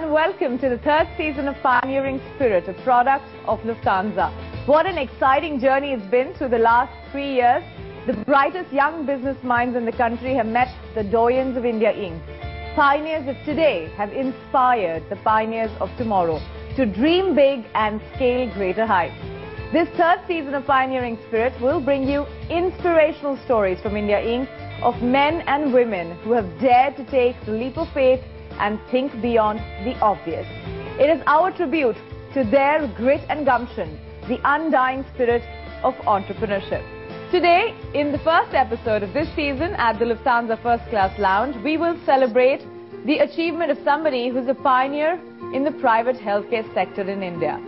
and welcome to the third season of Pioneering Spirit, a product of Lufthansa. What an exciting journey it's been through the last 3 years. The brightest young business minds in the country have met the doyens of India Inc. Pioneers of today have inspired the pioneers of tomorrow to dream big and scale greater heights. This third season of Pioneering Spirit will bring you inspirational stories from India Inc. of men and women who have dared to take the leap of faith and think beyond the obvious. It is our tribute to their grit and gumption, the undying spirit of entrepreneurship. Today, in the first episode of this season at the Lufthansa First Class Lounge, we will celebrate the achievement of somebody who's a pioneer in the private healthcare sector in India.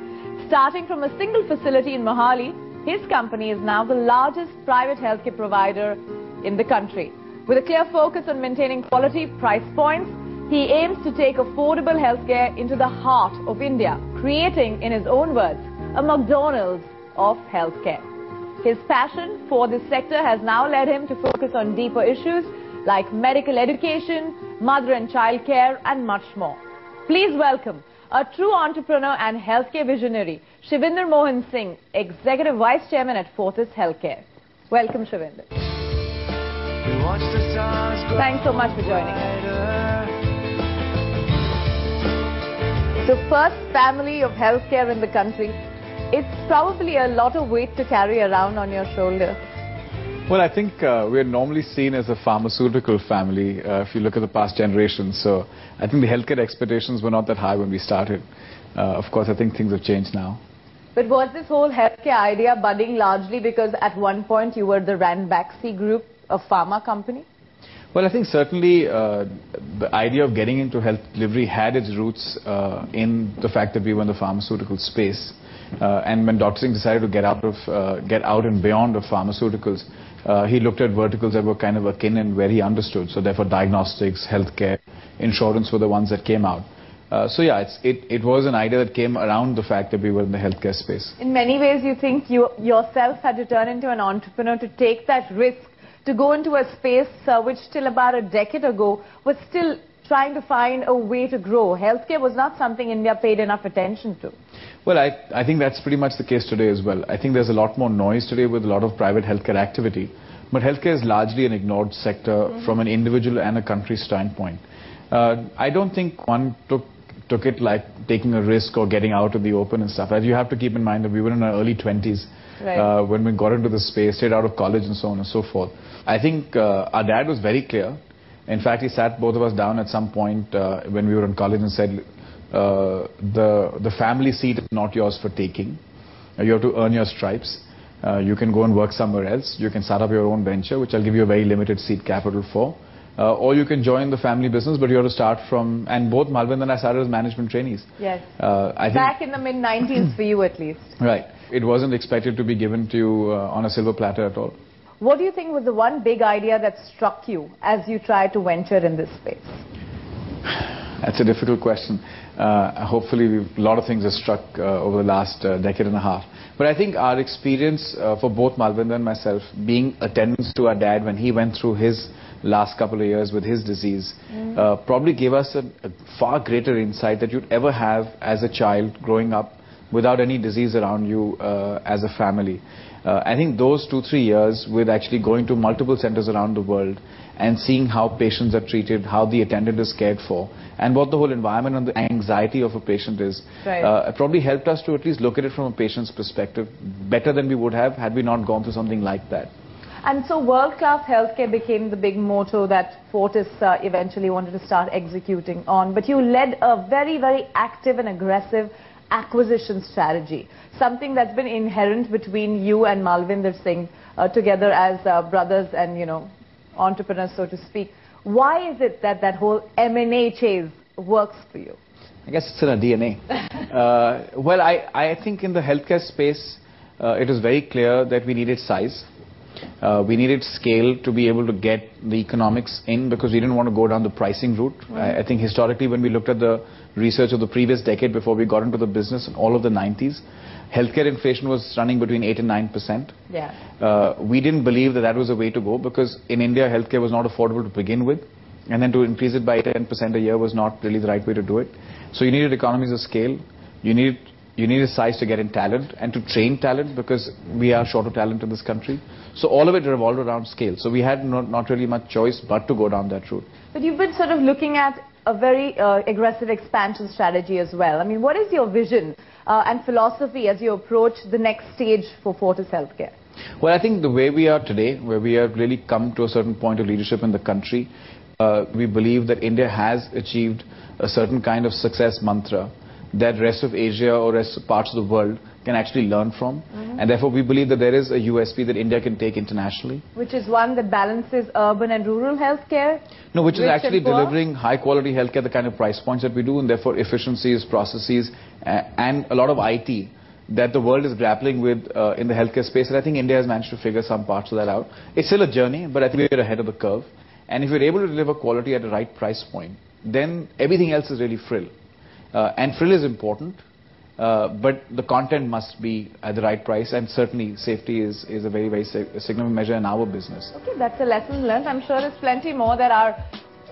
Starting from a single facility in Mohali, his company is now the largest private healthcare provider in the country. With a clear focus on maintaining quality price points, he aims to take affordable healthcare into the heart of India, creating, in his own words, a McDonald's of healthcare. His passion for this sector has now led him to focus on deeper issues like medical education, mother and child care, and much more. Please welcome a true entrepreneur and healthcare visionary, Shivinder Mohan Singh, Executive Vice Chairman at Fortis Healthcare. Welcome, Shivinder. Thanks so much for joining us. The first family of healthcare in the country. It's probably a lot of weight to carry around on your shoulder. Well, I think we're normally seen as a pharmaceutical family if you look at the past generations. So I think the healthcare expectations were not that high when we started. Of course, I think things have changed now. But was this whole healthcare idea budding largely because at one point you were the Ranbaxy Group, a pharma company? Well, I think certainly the idea of getting into health delivery had its roots in the fact that we were in the pharmaceutical space. And when Dr. Singh decided to get out and beyond of pharmaceuticals, he looked at verticals that were kind of akin and where he understood. So therefore diagnostics, healthcare, insurance were the ones that came out. So yeah, it was an idea that came around the fact that we were in the healthcare space. In many ways, you think you yourself had to turn into an entrepreneur to take that risk, to go into a space which till about a decade ago was still trying to find a way to grow. Healthcare was not something India paid enough attention to. Well, I think that's pretty much the case today as well. I think there's a lot more noise today with a lot of private healthcare activity. But healthcare is largely an ignored sector from an individual and a country standpoint. I don't think one took it like taking a risk or getting out of the open and stuff. As you have to keep in mind that we were in our early 20s right. When we got into the space, straight out of college and so on and so forth. I think our dad was very clear. In fact, he sat both of us down at some point when we were in college and said, the family seat is not yours for taking. You have to earn your stripes. You can go and work somewhere else. You can start up your own venture, which I'll give you a very limited seed capital for. Or you can join the family business, but you have to start from, and both Malvind and I started as management trainees. Yes. Back in the mid-90s for you at least. Right. It wasn't expected to be given to you on a silver platter at all. What do you think was the one big idea that struck you as you tried to venture in this space? That's a difficult question. Hopefully, a lot of things have struck over the last decade and a half. But I think our experience for both Malvind and myself, being attendants to our dad when he went through his last couple of years with his disease, probably gave us a far greater insight that you'd ever have as a child growing up without any disease around you as a family. I think those 2-3 years with actually going to multiple centers around the world and seeing how patients are treated, how the attendant is cared for, and what the whole environment and the anxiety of a patient is, right. Probably helped us to at least look at it from a patient's perspective better than we would have had we not gone through something like that. And so world-class healthcare became the big motto that Fortis eventually wanted to start executing on. But you led a very, very active and aggressive acquisition strategy, something that's been inherent between you and Malvinder Singh together as brothers and, you know, entrepreneurs, so to speak. Why is it that that whole M&A chase works for you? I guess it's in our DNA. Well, I think in the healthcare space, it is very clear that we needed size. We needed scale to be able to get the economics in because we didn't want to go down the pricing route. I think historically when we looked at the research of the previous decade before we got into the business in all of the 90s, healthcare inflation was running between 8 and 9%. Yeah. We didn't believe that that was the way to go because in India healthcare was not affordable to begin with, and then to increase it by 10% a year was not really the right way to do it. So you needed economies of scale. You need a size to get in talent and to train talent, because we are short of talent in this country. So all of it revolved around scale. So we had not really much choice but to go down that route. But you've been sort of looking at a very aggressive expansion strategy as well. I mean, what is your vision and philosophy as you approach the next stage for Fortis Healthcare? Well, I think the way we are today, where we have really come to a certain point of leadership in the country, we believe that India has achieved a certain kind of success mantra that rest of Asia or rest of parts of the world can actually learn from. And therefore we believe that there is a USP that India can take internationally. Which is one that balances urban and rural healthcare? No, which is actually delivering high quality healthcare, the kind of price points that we do, and therefore efficiencies, processes, and a lot of IT that the world is grappling with in the healthcare space. And I think India has managed to figure some parts of that out. It's still a journey, but I think we're ahead of the curve. And if we're able to deliver quality at the right price point, then everything else is really frill. And frill is important, but the content must be at the right price, and certainly safety is a very, very significant measure in our business. Okay, that's a lesson learned. I'm sure there's plenty more that our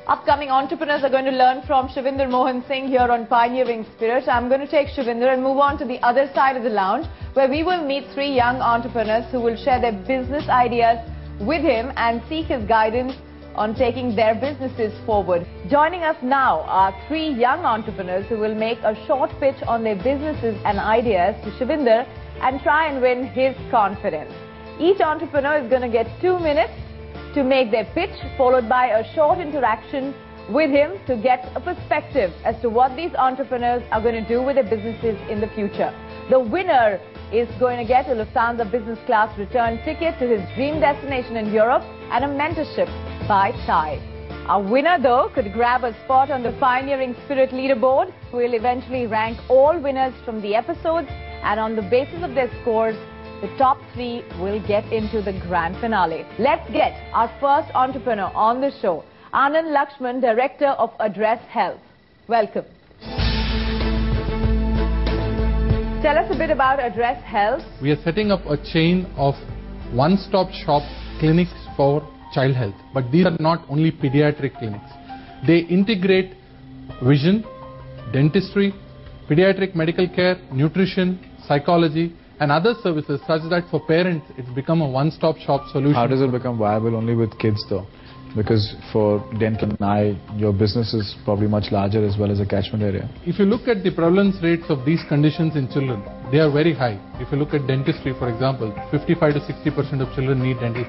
upcoming entrepreneurs are going to learn from Shivinder Mohan Singh here on Pioneering Spirit. I'm going to take Shivinder and move on to the other side of the lounge, where we will meet 3 young entrepreneurs who will share their business ideas with him and seek his guidance on taking their businesses forward. Joining us now are 3 young entrepreneurs who will make a short pitch on their businesses and ideas to Shivinder and try and win his confidence. Each entrepreneur is going to get 2 minutes to make their pitch, followed by a short interaction with him to get a perspective as to what these entrepreneurs are going to do with their businesses in the future. The winner is going to get a Lufthansa business class return ticket to his dream destination in Europe and a mentorship by TIE. Our winner, though, could grab a spot on the Pioneering Spirit leaderboard. We'll eventually rank all winners from the episodes, and on the basis of their scores, the top 3 will get into the grand finale. Let's get our first entrepreneur on the show, Anand Lakshman, Director of Address Health. Welcome. Tell us a bit about Address Health. We are setting up a chain of one-stop shop clinics for child health. But these are not only pediatric clinics. They integrate vision, dentistry, pediatric medical care, nutrition, psychology, and other services, such that for parents it's become a one-stop shop solution. How does it become viable only with kids though? Because for dental and eye, your business is probably much larger as well as a catchment area. If you look at the prevalence rates of these conditions in children, they are very high. If you look at dentistry, for example, 55 to 60% of children need dental.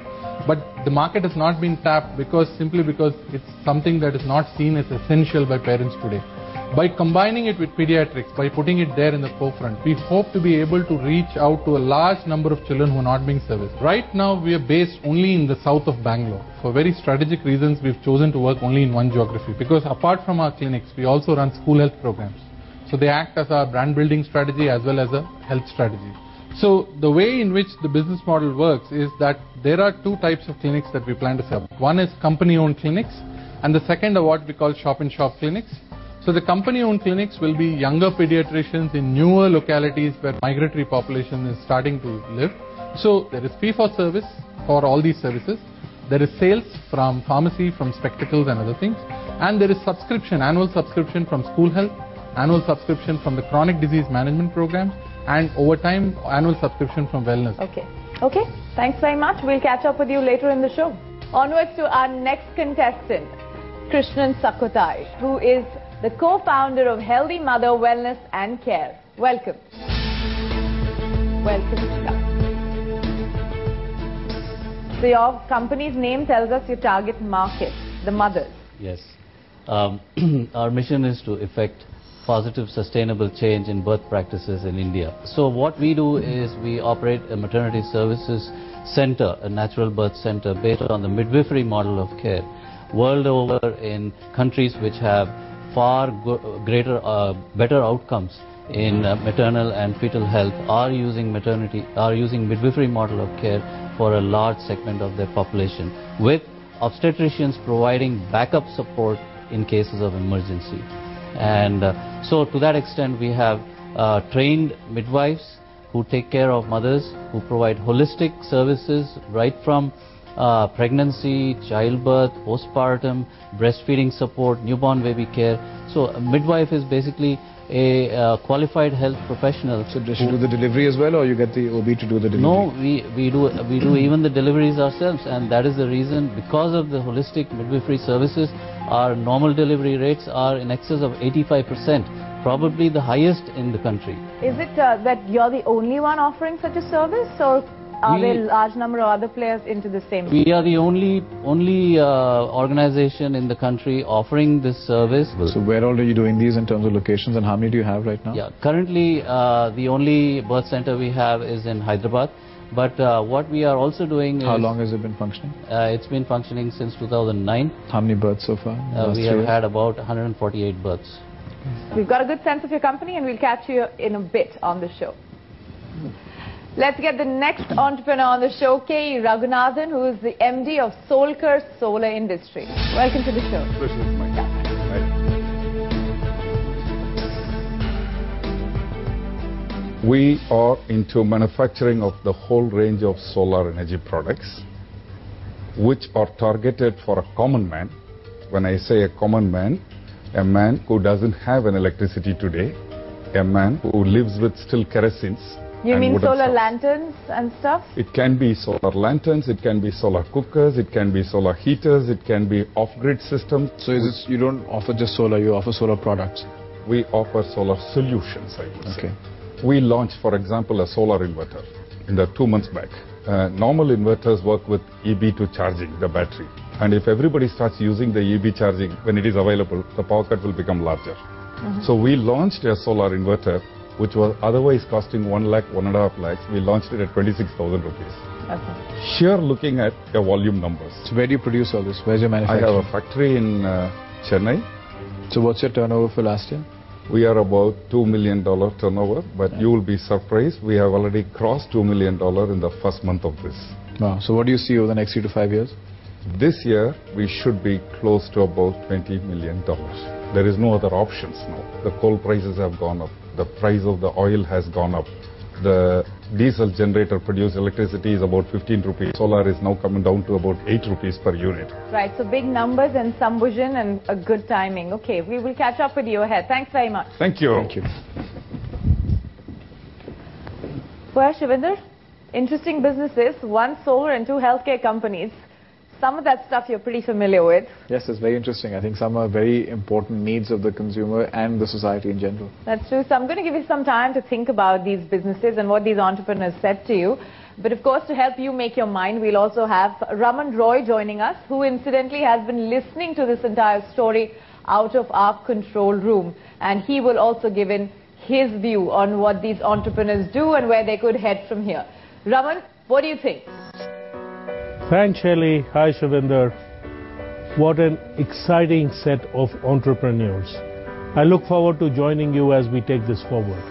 But the market has not been tapped simply because it's something that is not seen as essential by parents today. By combining it with pediatrics, by putting it there in the forefront, we hope to be able to reach out to a large number of children who are not being serviced. Right now, we are based only in the south of Bangalore. For very strategic reasons, we've chosen to work only in one geography, because apart from our clinics, we also run school health programs. So they act as our brand building strategy as well as a health strategy. So the way in which the business model works is that there are 2 types of clinics that we plan to set up. One is company-owned clinics, and the second are what we call shop-in-shop clinics. So the company-owned clinics will be younger pediatricians in newer localities where migratory population is starting to live. So there is fee-for-service for all these services. There is sales from pharmacy, from spectacles and other things. And there is subscription, annual subscription from school health, annual subscription from the chronic disease management program, and over time, annual subscription from wellness. Okay. Thanks very much. We'll catch up with you later in the show. Onwards to our next contestant, Krishnan Sakotai, who is the co-founder of Healthy Mother Wellness and Care. Welcome. So your company's name tells us your target market, the mothers. Yes. Our mission is to effect positive, sustainable change in birth practices in India. So what we do is we operate a maternity services center, a natural birth center based on the midwifery model of care. World over, in countries which have far better outcomes in maternal and fetal health, are using midwifery model of care for a large segment of their population, with obstetricians providing backup support in cases of emergency. And so to that extent, we have trained midwives who take care of mothers, who provide holistic services right from pregnancy, childbirth, postpartum, breastfeeding support, newborn baby care. So a midwife is basically a qualified health professional. So does she do the delivery as well, or you get the OB to do the delivery? No, we do even the deliveries ourselves, and that is the reason, because of the holistic midwifery services, our normal delivery rates are in excess of 85%, probably the highest in the country. Is it that you're the only one offering such a service, or are there a large number of other players into the same? We are the only organization in the country offering this service. So where all are you doing these in terms of locations, and how many do you have right now? Yeah, currently the only birth center we have is in Hyderabad. But what we are also doing is... How long has it been functioning? It's been functioning since 2009. How many births so far? We have had about 148 births. We've got a good sense of your company, and we'll catch you in a bit on the show. Let's get the next entrepreneur on the show, K. Raghunathan, who is the MD of Solkar Solar Industry. Welcome to the show. Pleasure is mine. We are into manufacturing of the whole range of solar energy products, which are targeted for a common man. When I say a common man, a man who doesn't have an electricity today, a man who lives with still kerosene. You mean solar lanterns and stuff? It can be solar lanterns, it can be solar cookers, it can be solar heaters, it can be off-grid systems. So is it, you don't offer just solar, you offer solar products? We offer solar solutions, I would say. Okay. We launched, for example, a solar inverter in the 2 months back. Normal inverters work with EB to charging the battery. And if everybody starts using the EB charging when it is available, the power cut will become larger. So we launched a solar inverter which was otherwise costing 1 lakh, 1.5 lakhs. We launched it at 26,000 rupees. Okay. Here looking at the volume numbers. So where do you produce all this? Where's your manufacturing? I have a factory in Chennai. So what's your turnover for last year? We are about $2 million turnover, but you will be surprised. We have already crossed $2 million in the first month of this. Wow. So what do you see over the next 3 to 5 years? This year, we should be close to about $20 million. There is no other options now. The coal prices have gone up. The price of the oil has gone up. The diesel generator produced electricity is about 15 rupees. Solar is now coming down to about 8 rupees per unit. Right, so big numbers and some vision and a good timing. Okay, we will catch up with you ahead. Thanks very much. Thank you. Thank you. Well, Shivinder, interesting businesses, 1 solar and 2 healthcare companies. Some of that stuff you're pretty familiar with. Yes, it's very interesting. I think some are very important needs of the consumer and the society in general. That's true. So I'm going to give you some time to think about these businesses and what these entrepreneurs said to you. But of course, to help you make your mind, we'll also have Raman Roy joining us, who incidentally has been listening to this entire story out of our control room. And he will also give in his view on what these entrepreneurs do and where they could head from here. Raman, what do you think? Thanks, Shelley. Hi, Shivinder. What an exciting set of entrepreneurs. I look forward to joining you as we take this forward.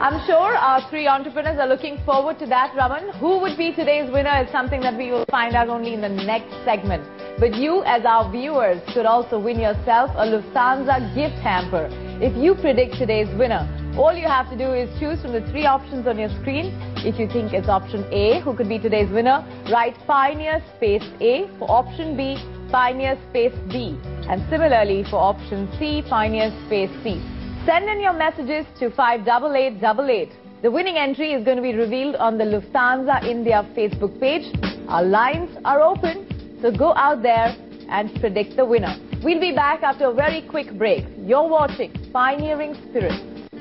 I'm sure our 3 entrepreneurs are looking forward to that, Raman. Who would be today's winner is something that we will find out only in the next segment. But you, as our viewers, could also win yourself a Lufthansa gift hamper. If you predict today's winner, all you have to do is choose from the 3 options on your screen. If you think it's option A, who could be today's winner, write Pioneer Space A. For option B, Pioneer Space B. And similarly for option C, Pioneer Space C. Send in your messages to 58888. The winning entry is going to be revealed on the Lufthansa India Facebook page. Our lines are open, so go out there and predict the winner. We'll be back after a very quick break. You're watching Pioneering Spirit,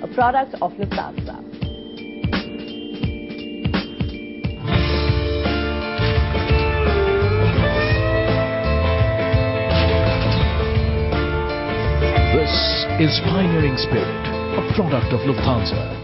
a product of Lufthansa. This is Pioneering Spirit, a product of Lufthansa.